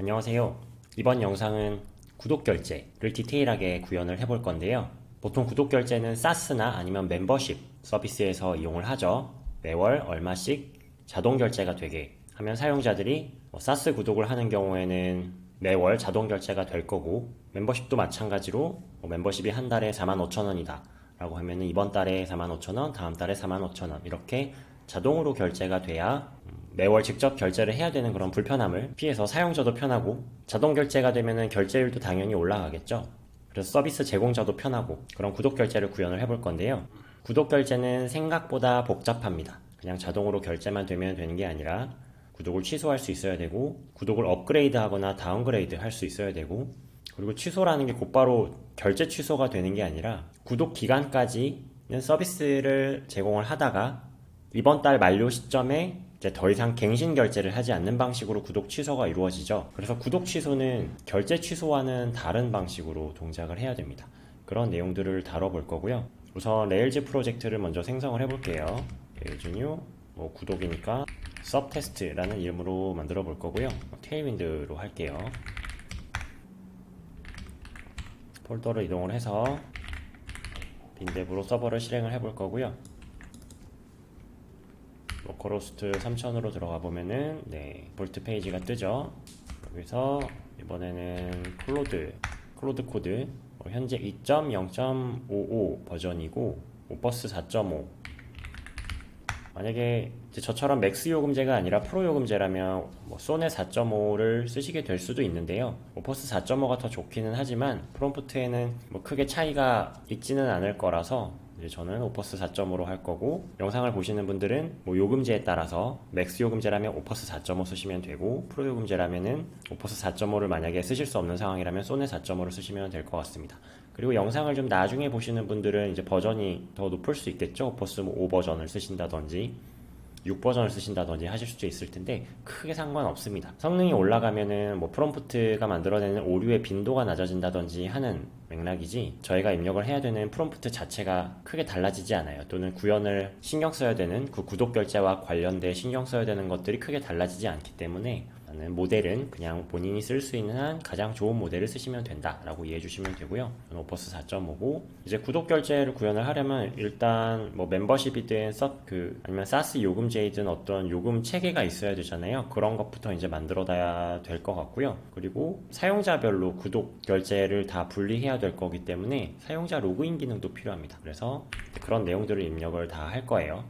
안녕하세요. 이번 영상은 구독 결제를 디테일하게 구현을 해볼 건데요. 보통 구독 결제는 사스나 아니면 멤버십 서비스에서 이용을 하죠. 매월 얼마씩 자동 결제가 되게 하면 사용자들이 사스 구독을 하는 경우에는 매월 자동 결제가 될 거고, 멤버십도 마찬가지로 멤버십이 한 달에 45,000원이다 라고 하면은 이번 달에 45,000원, 다음 달에 45,000원 이렇게 자동으로 결제가 돼야 매월 직접 결제를 해야 되는 그런 불편함을 피해서 사용자도 편하고, 자동 결제가 되면은 결제율도 당연히 올라가겠죠. 그래서 서비스 제공자도 편하고, 그런 구독 결제를 구현을 해볼 건데요. 구독 결제는 생각보다 복잡합니다. 그냥 자동으로 결제만 되면 되는 게 아니라 구독을 취소할 수 있어야 되고, 구독을 업그레이드 하거나 다운그레이드 할 수 있어야 되고, 그리고 취소라는 게 곧바로 결제 취소가 되는 게 아니라 구독 기간까지는 서비스를 제공을 하다가 이번 달 만료 시점에 이제 더 이상 갱신 결제를 하지 않는 방식으로 구독 취소가 이루어지죠. 그래서 구독 취소는 결제 취소와는 다른 방식으로 동작을 해야 됩니다. 그런 내용들을 다뤄볼 거고요. 우선 레일즈 프로젝트를 먼저 생성을 해볼게요. 레일즈 뉴 구독이니까 서브테스트라는 이름으로 만들어 볼 거고요. 테일윈드로 할게요. 폴더를 이동을 해서 빈뎁으로 서버를 실행을 해볼 거고요. 로컬호스트 3000으로 들어가 보면은 볼트 페이지가 뜨죠. 여기서 이번에는 클로드 코드 현재 2.0.55 버전이고 오퍼스 4.5. 만약에 저처럼 맥스 요금제가 아니라 프로 요금제라면 소넷 4.5를 쓰시게 될 수도 있는데요. 오퍼스 4.5가 더 좋기는 하지만 프롬프트에는 크게 차이가 있지는 않을 거라서 저는 오퍼스 4.5로 할 거고, 영상을 보시는 분들은 요금제에 따라서 맥스 요금제라면 오퍼스 4.5 쓰시면 되고, 프로 요금제라면은 오퍼스 4.5를 만약에 쓰실 수 없는 상황이라면 소넷 4.5를 쓰시면 될 것 같습니다. 그리고 영상을 좀 나중에 보시는 분들은 이제 버전이 더 높을 수 있겠죠. 오퍼스 5 버전을 쓰신다든지 6 버전을 쓰신다든지 하실 수도 있을 텐데 크게 상관없습니다. 성능이 올라가면은 프롬프트가 만들어내는 오류의 빈도가 낮아진다든지 하는 맥락이지, 저희가 입력을 해야 되는 프롬프트 자체가 크게 달라지지 않아요. 또는 구현을 신경 써야 되는 그 구독 결제와 관련돼 신경 써야 되는 것들이 크게 달라지지 않기 때문에 모델은 그냥 본인이 쓸 수 있는 한 가장 좋은 모델을 쓰시면 된다 라고 이해해 주시면 되고요. 오퍼스 4.5고, 이제 구독 결제를 구현을 하려면 일단 멤버십이든 아니면 사스 요금제이든 어떤 요금 체계가 있어야 되잖아요. 그런 것부터 이제 만들어놔야 될 것 같고요. 그리고 사용자별로 구독 결제를 다 분리해야 될 거기 때문에 사용자 로그인 기능도 필요합니다. 그래서 그런 내용들을 입력을 다 할 거예요.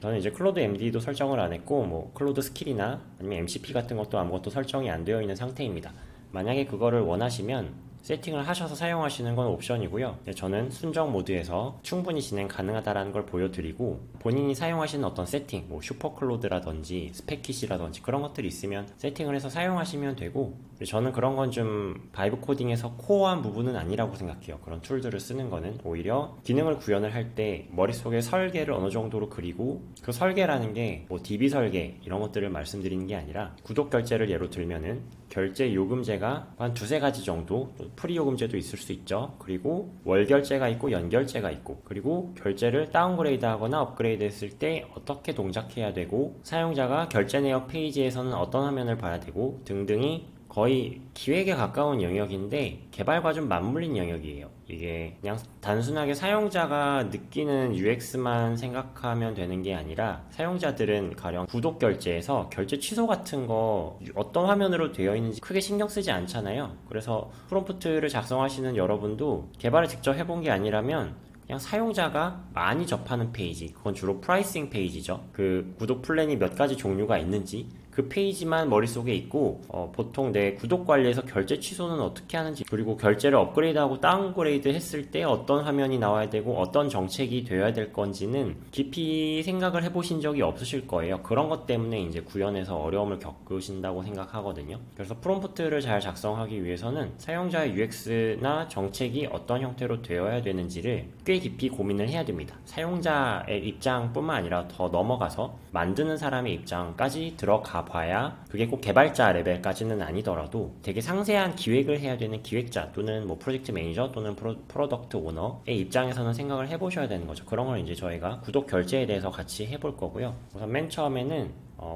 저는 이제 클로드 MD도 설정을 안 했고, 클로드 스킬이나 아니면 MCP 같은 것도 아무것도 설정이 안 되어 있는 상태입니다. 만약에 그거를 원하시면 세팅을 하셔서 사용하시는 건 옵션이고요. 저는 순정 모드에서 충분히 진행 가능하다는 걸 보여드리고, 본인이 사용하시는 어떤 세팅, 슈퍼클로드라든지 스펙킷이라든지 그런 것들이 있으면 세팅을 해서 사용하시면 되고, 저는 그런 건 좀 바이브 코딩에서 코어한 부분은 아니라고 생각해요. 그런 툴들을 쓰는 거는 오히려 기능을 구현을 할 때 머릿속에 설계를 어느 정도로 그리고, 그 설계라는 게 DB 설계 이런 것들을 말씀드리는 게 아니라, 구독 결제를 예로 들면은 결제 요금제가 한 두세 가지 정도, 프리 요금제도 있을 수 있죠. 그리고 월 결제가 있고 연 결제가 있고, 그리고 결제를 다운그레이드 하거나 업그레이드 했을 때 어떻게 동작해야 되고, 사용자가 결제 내역 페이지에서는 어떤 화면을 봐야 되고 등등이 거의 기획에 가까운 영역인데 개발과 좀 맞물린 영역이에요. 이게 그냥 단순하게 사용자가 느끼는 UX만 생각하면 되는 게 아니라, 사용자들은 가령 구독 결제에서 결제 취소 같은 거 어떤 화면으로 되어 있는지 크게 신경 쓰지 않잖아요. 그래서 프롬프트를 작성하시는 여러분도 개발을 직접 해본 게 아니라면 그냥 사용자가 많이 접하는 페이지, 그건 주로 프라이싱 페이지죠. 그 구독 플랜이 몇 가지 종류가 있는지 그 페이지만 머릿속에 있고, 보통 내 구독 관리에서 결제 취소는 어떻게 하는지, 그리고 결제를 업그레이드하고 다운그레이드 했을 때 어떤 화면이 나와야 되고 어떤 정책이 되어야 될 건지는 깊이 생각을 해보신 적이 없으실 거예요. 그런 것 때문에 이제 구현에서 어려움을 겪으신다고 생각하거든요. 그래서 프롬프트를 잘 작성하기 위해서는 사용자의 UX나 정책이 어떤 형태로 되어야 되는지를 꽤 깊이 고민을 해야 됩니다. 사용자의 입장뿐만 아니라 더 넘어가서 만드는 사람의 입장까지 들어가 봐야, 그게 꼭 개발자 레벨까지는 아니더라도 되게 상세한 기획을 해야 되는 기획자 또는 프로젝트 매니저 또는 프로덕트 오너의 입장에서는 생각을 해보셔야 되는 거죠. 그런 걸 이제 저희가 구독 결제에 대해서 같이 해볼 거고요. 우선 맨 처음에는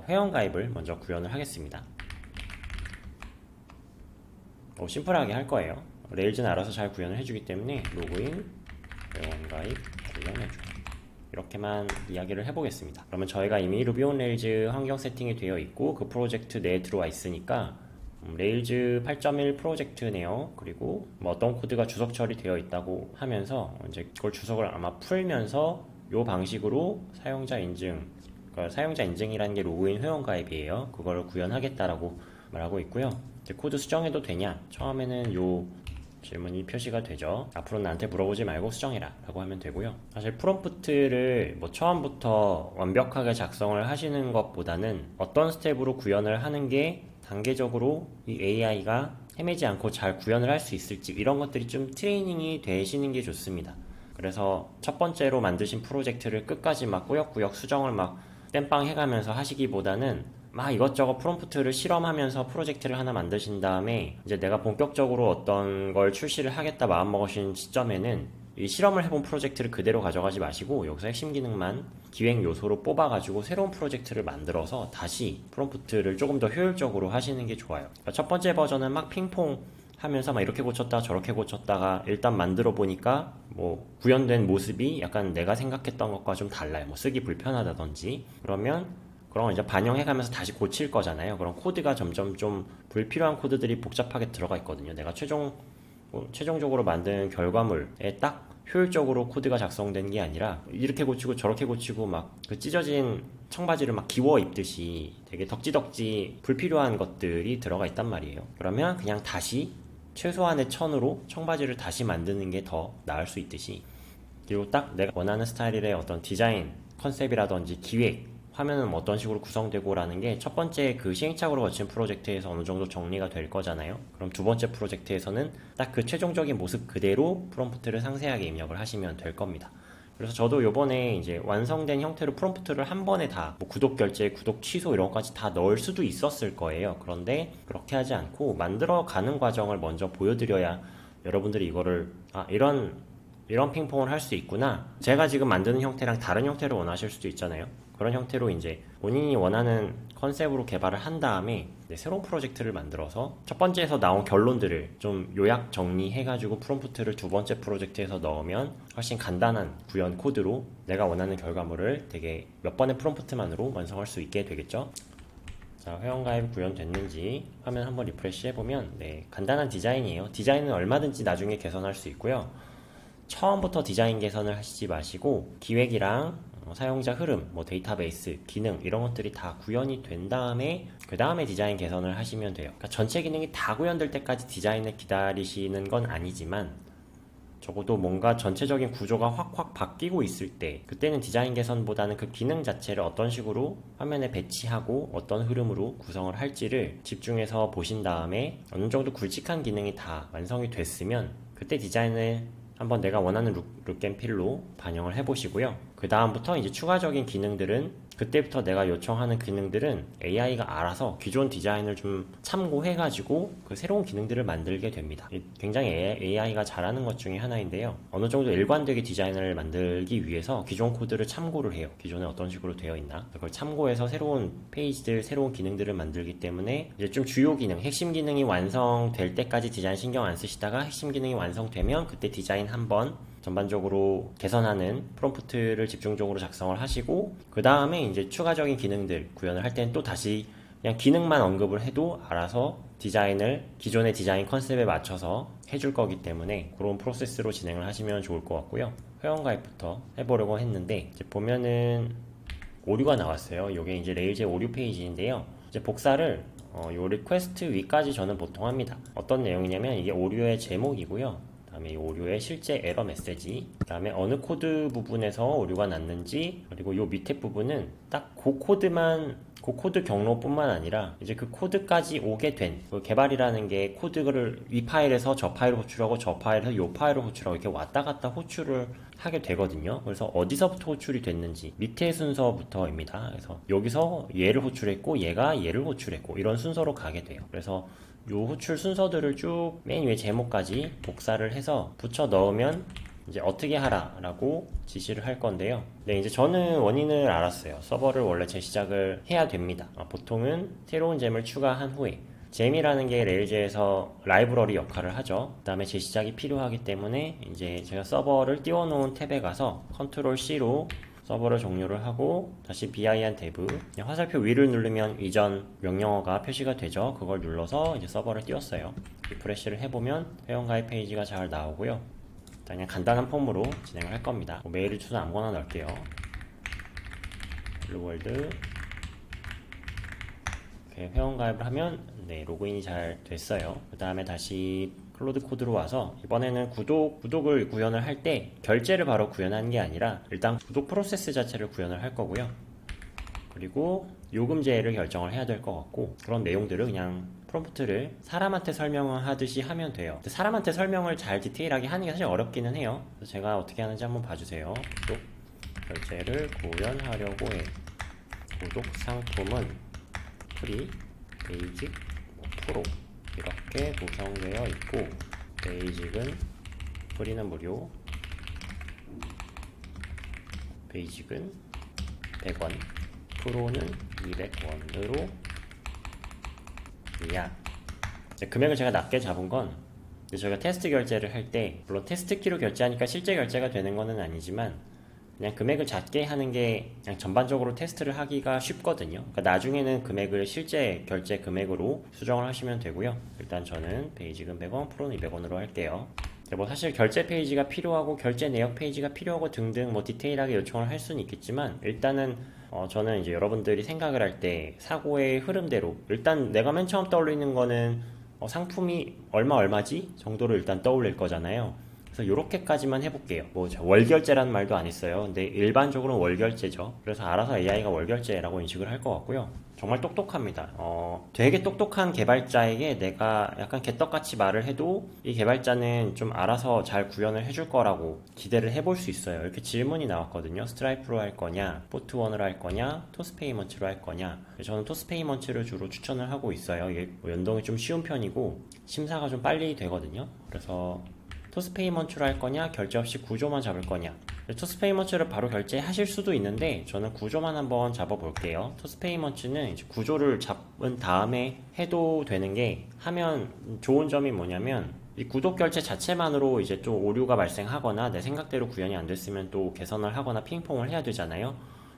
회원가입을 먼저 구현을 하겠습니다. 심플하게 할 거예요. 레일즈는 알아서 잘 구현을 해주기 때문에 로그인, 회원가입, 구현해줘. 이렇게만 이야기를 해보겠습니다. 그러면 저희가 이미 루비 온 레일즈 환경 세팅이 되어 있고 그 프로젝트 내에 들어와 있으니까 레일즈 8.1 프로젝트네요. 그리고 뭐 어떤 코드가 주석 처리되어 있다고 하면서 이제 그걸 주석을 아마 풀면서 이 방식으로 사용자 인증, 그러니까 사용자 인증이라는 게 로그인 회원 가입이에요. 그걸 구현하겠다라고 말하고 있고요. 이제 코드 수정해도 되냐? 처음에는 요 질문이 표시가 되죠. 앞으로 나한테 물어보지 말고 수정해라 라고 하면 되고요. 사실 프롬프트를 뭐 처음부터 완벽하게 작성을 하시는 것보다는 어떤 스텝으로 구현을 하는 게 단계적으로 이 AI가 헤매지 않고 잘 구현을 할 수 있을지 이런 것들이 좀 트레이닝이 되시는 게 좋습니다. 그래서 첫 번째로 만드신 프로젝트를 끝까지 막 꾸역꾸역 수정을 막 땜빵 해가면서 하시기보다는 막 이것저것 프롬프트를 실험하면서 프로젝트를 하나 만드신 다음에 이제 내가 본격적으로 어떤 걸 출시를 하겠다 마음먹으신 시점에는 이 실험을 해본 프로젝트를 그대로 가져가지 마시고 여기서 핵심 기능만 기획 요소로 뽑아가지고 새로운 프로젝트를 만들어서 다시 프롬프트를 조금 더 효율적으로 하시는 게 좋아요. 그러니까 첫 번째 버전은 막 핑퐁 하면서 막 이렇게 고쳤다 저렇게 고쳤다가 일단 만들어 보니까 뭐 구현된 모습이 약간 내가 생각했던 것과 좀 달라요. 뭐 쓰기 불편하다든지 그러면 그런 걸 이제 반영해가면서 다시 고칠 거잖아요. 그럼 코드가 점점 좀 불필요한 코드들이 복잡하게 들어가 있거든요. 내가 최종적으로 만든 결과물에 딱 효율적으로 코드가 작성된 게 아니라 이렇게 고치고 저렇게 고치고 막 그 찢어진 청바지를 막 기워 입듯이 되게 덕지덕지 불필요한 것들이 들어가 있단 말이에요. 그러면 그냥 다시 최소한의 천으로 청바지를 다시 만드는 게 더 나을 수 있듯이, 그리고 딱 내가 원하는 스타일의 어떤 디자인 컨셉이라든지 기획 화면은 어떤 식으로 구성되고 라는 게 첫 번째 그 시행착오로 거친 프로젝트에서 어느 정도 정리가 될 거잖아요. 그럼 두 번째 프로젝트에서는 딱 그 최종적인 모습 그대로 프롬프트를 상세하게 입력을 하시면 될 겁니다. 그래서 저도 요번에 이제 완성된 형태로 프롬프트를 한 번에 다 뭐 구독 결제, 구독 취소 이런 것까지 다 넣을 수도 있었을 거예요. 그런데 그렇게 하지 않고 만들어 가는 과정을 먼저 보여드려야 여러분들이 이거를 이런 핑퐁을 할 수 있구나, 제가 지금 만드는 형태랑 다른 형태를 원하실 수도 있잖아요. 그런 형태로 이제 본인이 원하는 컨셉으로 개발을 한 다음에 새로운 프로젝트를 만들어서 첫 번째에서 나온 결론들을 좀 요약 정리해가지고 프롬프트를 두 번째 프로젝트에서 넣으면 훨씬 간단한 구현 코드로 내가 원하는 결과물을 되게 몇 번의 프롬프트만으로 완성할 수 있게 되겠죠. 자, 회원가입 구현됐는지 화면 한번 리프레시 해보면 간단한 디자인이에요. 디자인은 얼마든지 나중에 개선할 수 있고요. 처음부터 디자인 개선을 하시지 마시고 기획이랑 사용자 흐름, 뭐 데이터베이스, 기능 이런 것들이 다 구현이 된 다음에 그 다음에 디자인 개선을 하시면 돼요. 그러니까 전체 기능이 다 구현될 때까지 디자인을 기다리시는 건 아니지만 적어도 뭔가 전체적인 구조가 확확 바뀌고 있을 때 그때는 디자인 개선보다는 그 기능 자체를 어떤 식으로 화면에 배치하고 어떤 흐름으로 구성을 할지를 집중해서 보신 다음에 어느 정도 굵직한 기능이 다 완성이 됐으면 그때 디자인을 한번 내가 원하는 룩앤필로 반영을 해보시고요. 그 다음부터 이제 추가적인 기능들은 그때부터 내가 요청하는 기능들은 AI가 알아서 기존 디자인을 좀 참고해가지고 그 새로운 기능들을 만들게 됩니다. 굉장히 AI가 잘하는 것 중에 하나인데요. 어느 정도 일관되게 디자인을 만들기 위해서 기존 코드를 참고를 해요. 기존에 어떤 식으로 되어 있나 그걸 참고해서 새로운 페이지들, 새로운 기능들을 만들기 때문에 이제 좀 주요 기능, 핵심 기능이 완성될 때까지 디자인 신경 안 쓰시다가 핵심 기능이 완성되면 그때 디자인 한번 전반적으로 개선하는 프롬프트를 집중적으로 작성을 하시고 그 다음에 이제 추가적인 기능들 구현을 할 때는 또 다시 그냥 기능만 언급을 해도 알아서 디자인을 기존의 디자인 컨셉에 맞춰서 해줄 거기 때문에 그런 프로세스로 진행을 하시면 좋을 것 같고요. 회원가입부터 해보려고 했는데 이제 보면은 오류가 나왔어요. 이게 이제 레일즈의 오류 페이지인데요. 이제 복사를 요 리퀘스트 위까지 저는 보통 합니다. 어떤 내용이냐면 이게 오류의 제목이고요. 다음에 이 오류의 실제 에러 메시지, 그 다음에 어느 코드 부분에서 오류가 났는지, 그리고 이 밑에 부분은 딱 그 코드 경로뿐만 아니라 이제 그 코드까지 오게 된 그 개발이라는 게 코드를 이 파일에서 저 파일을 호출하고 저 파일에서 이 파일을 호출하고 이렇게 왔다 갔다 호출을 하게 되거든요. 그래서 어디서부터 호출이 됐는지 밑에 순서부터입니다. 그래서 여기서 얘를 호출했고 얘가 얘를 호출했고 이런 순서로 가게 돼요. 그래서 요 호출 순서들을 쭉 맨 위에 제목까지 복사를 해서 붙여 넣으면 이제 어떻게 하라 라고 지시를 할 건데요. 네, 이제 저는 원인을 알았어요. 서버를 원래 재시작을 해야 됩니다. 보통은 새로운 잼을 추가한 후에 잼이라는 게 레일즈에서 라이브러리 역할을 하죠. 그 다음에 재시작이 필요하기 때문에 이제 제가 서버를 띄워놓은 탭에 가서 컨트롤 C로 서버를 종료를 하고 다시 bin 탭 화살표 위를 누르면 이전 명령어가 표시가 되죠. 그걸 눌러서 이제 서버를 띄웠어요. 리프레시를 해보면 회원가입 페이지가 잘 나오고요. 그냥 간단한 폼으로 진행을 할 겁니다. 메일 주소 아무거나 넣을게요. 헬로월드. 회원가입을 하면 네, 로그인이 잘 됐어요. 그 다음에 다시 클로드 코드로 와서 이번에는 구독을 구현을 할 때 결제를 바로 구현하는 게 아니라 일단 구독 프로세스 자체를 구현을 할 거고요. 그리고 요금제를 결정을 해야 될 것 같고 그런 내용들을 그냥 프롬프트를 사람한테 설명을 하듯이 하면 돼요. 사람한테 설명을 잘 디테일하게 하는 게 사실 어렵기는 해요. 그래서 제가 어떻게 하는지 한번 봐주세요. 구독 결제를 구현하려고 해. 구독 상품은 프리, 베이직, 프로 이렇게 구성되어 있고 베이직은 프리는 무료, 베이직은 100원, 프로는 200원으로 이야. 금액을 제가 낮게 잡은 건 저희가 테스트 결제를 할 때 물론 테스트 키로 결제하니까 실제 결제가 되는 거는 아니지만 그냥 금액을 작게 하는 게 그냥 전반적으로 테스트를 하기가 쉽거든요. 그러니까 나중에는 금액을 실제 결제 금액으로 수정을 하시면 되고요. 일단 저는 베이직은 100원, 프로는 200원으로 할게요. 뭐 사실 결제 페이지가 필요하고 결제 내역 페이지가 필요하고 등등 뭐 디테일하게 요청을 할 수는 있겠지만 일단은 저는 이제 여러분들이 생각을 할 때 사고의 흐름대로 일단 내가 맨 처음 떠올리는 거는 상품이 얼마지 정도로 일단 떠올릴 거잖아요. 그래서 이렇게까지만 해볼게요. 뭐 월결제라는 말도 안 했어요. 근데 일반적으로는 월결제죠. 그래서 알아서 AI가 월결제라고 인식을 할 것 같고요. 정말 똑똑합니다. 되게 똑똑한 개발자에게 내가 약간 개떡같이 말을 해도 이 개발자는 좀 알아서 잘 구현을 해줄 거라고 기대를 해볼 수 있어요. 이렇게 질문이 나왔거든요. 스트라이프로 할 거냐, 포트원으로 할 거냐, 토스페이먼츠로 할 거냐. 저는 토스페이먼츠를 주로 추천을 하고 있어요. 이게 연동이 좀 쉬운 편이고 심사가 좀 빨리 되거든요. 그래서 토스페이먼츠로 할 거냐, 결제 없이 구조만 잡을 거냐. 토스페이먼츠를 바로 결제하실 수도 있는데 저는 구조만 한번 잡아볼게요. 토스페이먼츠는 이제 구조를 잡은 다음에 해도 되는 게 하면 좋은 점이 뭐냐면 이 구독 결제 자체만으로 이제 또 오류가 발생하거나 내 생각대로 구현이 안 됐으면 또 개선을 하거나 핑퐁을 해야 되잖아요.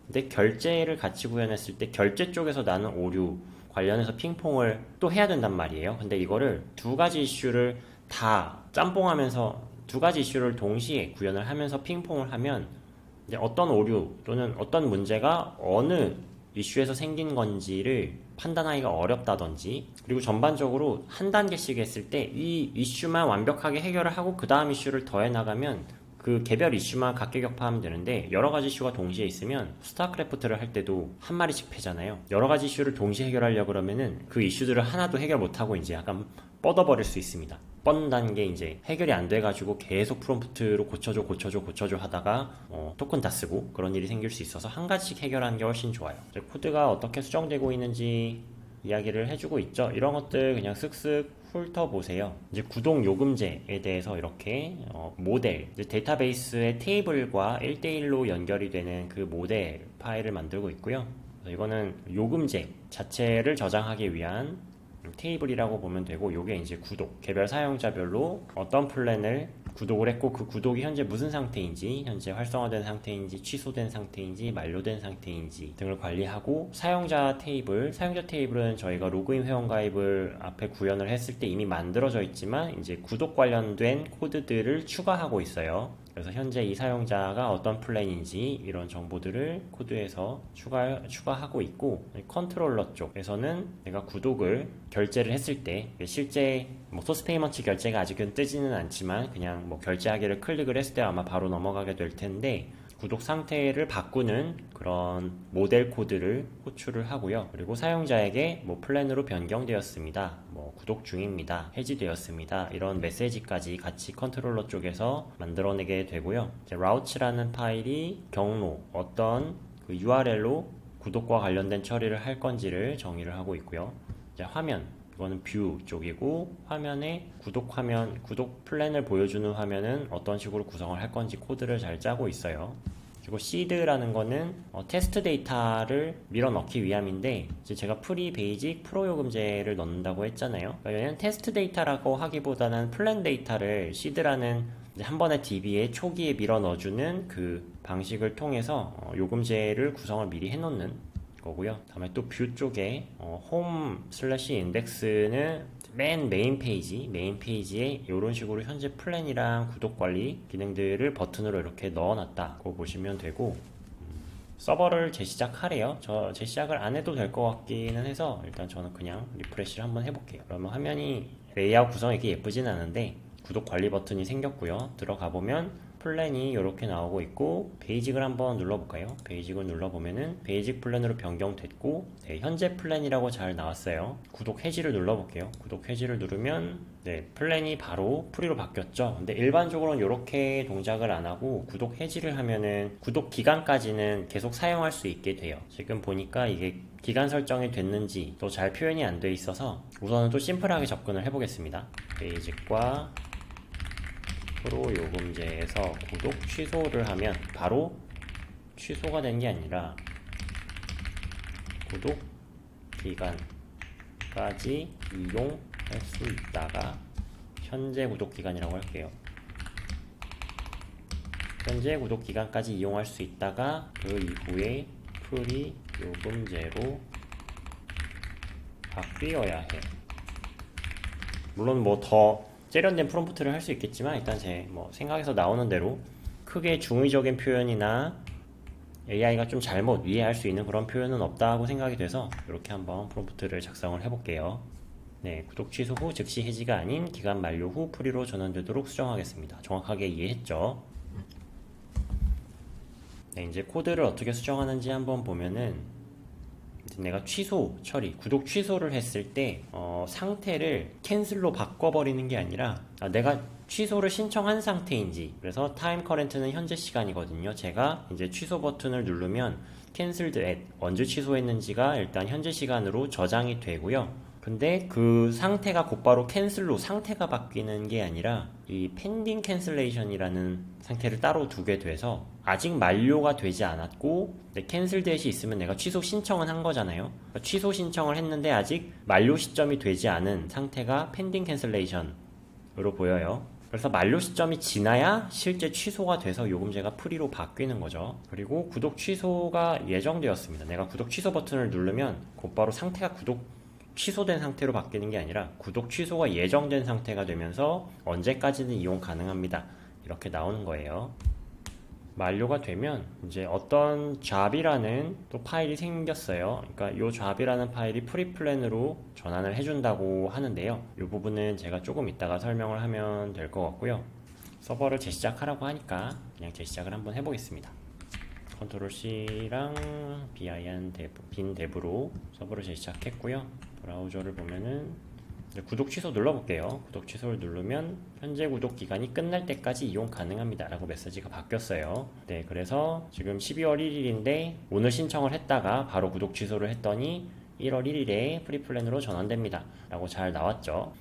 근데 결제를 같이 구현했을 때 결제 쪽에서 나는 오류 관련해서 핑퐁을 또 해야 된단 말이에요. 근데 이거를 두 가지 이슈를 다 짬뽕하면서 두 가지 이슈를 동시에 구현을 하면서 핑퐁을 하면 이제 어떤 오류 또는 어떤 문제가 어느 이슈에서 생긴 건지를 판단하기가 어렵다든지 그리고 전반적으로 한 단계씩 했을 때 이 이슈만 완벽하게 해결을 하고 그 다음 이슈를 더해 나가면 그 개별 이슈만 각계격파하면 되는데 여러 가지 이슈가 동시에 있으면 스타크래프트를 할 때도 한 마리씩 패잖아요. 여러 가지 이슈를 동시에 해결하려고 그러면은 그 이슈들을 하나도 해결 못하고 이제 약간 뻗어버릴 수 있습니다. 뻗는다는 게 이제 해결이 안 돼가지고 계속 프롬프트로 고쳐줘 하다가 토큰 다 쓰고 그런 일이 생길 수 있어서 한 가지씩 해결하는 게 훨씬 좋아요. 코드가 어떻게 수정되고 있는지 이야기를 해주고 있죠. 이런 것들 그냥 쓱쓱 훑어보세요. 이제 구독 요금제에 대해서 이렇게 모델, 이제 데이터베이스의 테이블과 1대1로 연결이 되는 그 모델 파일을 만들고 있고요. 그래서 이거는 요금제 자체를 저장하기 위한 테이블이라고 보면 되고 요게 이제 구독, 개별 사용자별로 어떤 플랜을 구독을 했고 그 구독이 현재 무슨 상태인지, 현재 활성화된 상태인지, 취소된 상태인지, 만료된 상태인지 등을 관리하고 사용자 테이블은 저희가 로그인 회원가입을 앞에 구현을 했을 때 이미 만들어져 있지만 이제 구독 관련된 코드들을 추가하고 있어요. 그래서 현재 이 사용자가 어떤 플랜인지 이런 정보들을 코드에서 추가하고 있고 컨트롤러 쪽에서는 내가 구독을 결제를 했을 때 실제 토스페이먼트 결제가 아직은 뜨지는 않지만 그냥 결제하기를 클릭을 했을 때 아마 바로 넘어가게 될 텐데 구독 상태를 바꾸는 그런 모델 코드를 호출을 하고요. 그리고 사용자에게 플랜으로 변경되었습니다. 구독 중입니다. 해지되었습니다. 이런 메시지까지 같이 컨트롤러 쪽에서 만들어내게 되고요. 이제 routes라는 파일이 경로, 어떤 그 URL로 구독과 관련된 처리를 할 건지를 정의를 하고 있고요. 이제 화면, 이거는 뷰 쪽이고 화면에 구독 플랜을 보여주는 화면은 어떤 식으로 구성을 할 건지 코드를 잘 짜고 있어요. 그리고 시드라는 거는 테스트 데이터를 밀어 넣기 위함인데, 이제 제가 프리, 베이직, 프로 요금제를 넣는다고 했잖아요. 그러니까 테스트 데이터라고 하기보다는 플랜 데이터를 시드라는 한 번의 DB에 초기에 밀어 넣어주는 그 방식을 통해서 요금제를 구성을 미리 해놓는 거고요. 다음에 또 뷰 쪽에 홈 슬래시 인덱스는 메인 페이지에 이런 식으로 현재 플랜이랑 구독 관리 기능들을 버튼으로 이렇게 넣어놨다고 보시면 되고, 서버를 재시작하래요. 저 재시작을 안 해도 될 것 같기는 해서 일단 저는 그냥 리프레시를 한번 해볼게요. 그러면 화면이 레이아웃 구성이 이렇게 예쁘진 않은데 구독 관리 버튼이 생겼고요. 들어가 보면 플랜이 이렇게 나오고 있고, 베이직을 한번 눌러볼까요? 베이직을 눌러보면은 베이직 플랜으로 변경됐고, 네, 현재 플랜이라고 잘 나왔어요. 구독 해지를 눌러볼게요. 구독 해지를 누르면 네, 플랜이 바로 프리로 바뀌었죠. 근데 일반적으로는 이렇게 동작을 안 하고 구독 해지를 하면은 구독 기간까지는 계속 사용할 수 있게 돼요. 지금 보니까 이게 기간 설정이 됐는지 또 잘 표현이 안 돼 있어서 우선은 또 심플하게 접근을 해보겠습니다. 베이직과 프로 요금제에서 구독 취소를 하면 바로 취소가 된 게 아니라 구독 기간까지 이용할 수 있다가, 현재 구독 기간이라고 할게요. 현재 구독 기간까지 이용할 수 있다가 그 이후에 프리 요금제로 바뀌어야 해. 물론 뭐 더 세련된 프롬프트를 할 수 있겠지만 일단 제 생각에서 나오는 대로 크게 중의적인 표현이나 AI가 좀 잘못 이해할 수 있는 그런 표현은 없다고 생각이 돼서 이렇게 한번 프롬프트를 작성을 해볼게요. 네, 구독 취소 후 즉시 해지가 아닌 기간 만료 후 프리로 전환되도록 수정하겠습니다. 정확하게 이해했죠? 네, 이제 코드를 어떻게 수정하는지 한번 보면은, 내가 취소 처리, 구독 취소를 했을 때 상태를 캔슬로 바꿔버리는 게 아니라 내가 취소를 신청한 상태인지, 그래서 타임 커렌트는 현재 시간이거든요. 제가 이제 취소 버튼을 누르면 캔슬드 앳, 언제 취소했는지가 일단 현재 시간으로 저장이 되고요. 근데 그 상태가 곧바로 캔슬로 상태가 바뀌는 게 아니라 이 펜딩 캔슬레이션이라는 상태를 따로 두게 돼서 아직 만료가 되지 않았고 캔슬 데이시 있으면 내가 취소 신청은 한 거잖아요. 그러니까 취소 신청을 했는데 아직 만료 시점이 되지 않은 상태가 펜딩 캔슬레이션으로 보여요. 그래서 만료 시점이 지나야 실제 취소가 돼서 요금제가 프리로 바뀌는 거죠. 그리고 구독 취소가 예정되었습니다. 내가 구독 취소 버튼을 누르면 곧바로 상태가 취소된 상태로 바뀌는 게 아니라 구독 취소가 예정된 상태가 되면서 언제까지는 이용 가능합니다. 이렇게 나오는 거예요. 만료가 되면 이제 어떤 잡이라는 또 파일이 생겼어요. 그러니까 이 잡이라는 파일이 프리플랜으로 전환을 해준다고 하는데요. 이 부분은 제가 조금 이따가 설명을 하면 될 것 같고요. 서버를 재시작하라고 하니까 그냥 재시작을 한번 해보겠습니다. 컨트롤 C랑 bin dev로 서버를 재시작했고요. 브라우저를 보면은 구독 취소 눌러볼게요. 구독 취소를 누르면 현재 구독 기간이 끝날 때까지 이용 가능합니다 라고 메시지가 바뀌었어요. 네, 그래서 지금 12월 1일인데 오늘 신청을 했다가 바로 구독 취소를 했더니 1월 1일에 프리플랜으로 전환됩니다 라고 잘 나왔죠.